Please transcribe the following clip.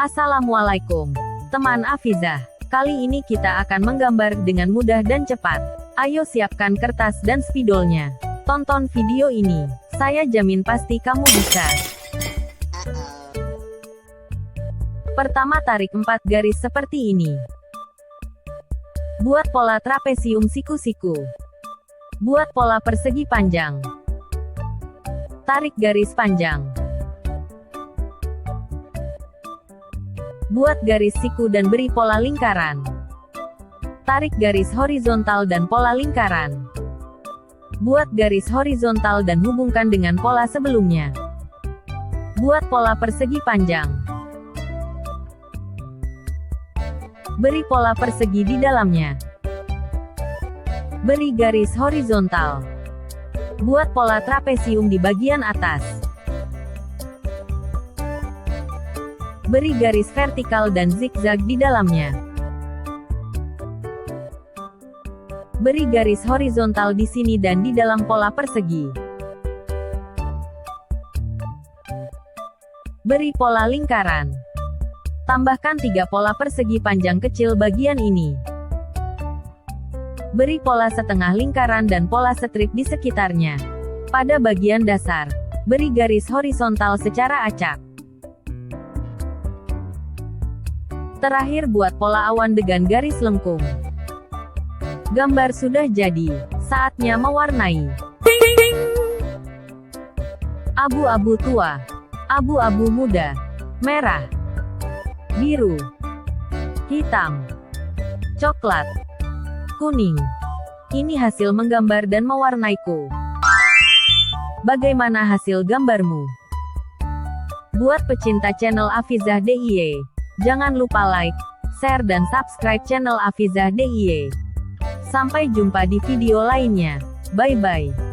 Assalamualaikum, teman Afizah. Kali ini kita akan menggambar dengan mudah dan cepat. Ayo siapkan kertas dan spidolnya. Tonton video ini. Saya jamin pasti kamu bisa. Pertama, tarik 4 garis seperti ini. Buat pola trapesium siku-siku. Buat pola persegi panjang. Tarik garis panjang. Buat garis siku dan beri pola lingkaran. Tarik garis horizontal dan pola lingkaran. Buat garis horizontal dan hubungkan dengan pola sebelumnya. Buat pola persegi panjang. Beri pola persegi di dalamnya. Beri garis horizontal. Buat pola trapesium di bagian atas. Beri garis vertikal dan zigzag di dalamnya. Beri garis horizontal di sini dan di dalam pola persegi. Beri pola lingkaran. Tambahkan 3 pola persegi panjang kecil bagian ini. Beri pola setengah lingkaran dan pola strip di sekitarnya. Pada bagian dasar, beri garis horizontal secara acak. Terakhir, buat pola awan dengan garis lengkung. Gambar sudah jadi. Saatnya mewarnai. Abu-abu tua, abu-abu muda, merah, biru, hitam, coklat, kuning. Ini hasil menggambar dan mewarnaiku. Bagaimana hasil gambarmu? Buat pecinta channel Afizah DIY, jangan lupa like, share dan subscribe channel Afizah DIY. Sampai jumpa di video lainnya. Bye-bye.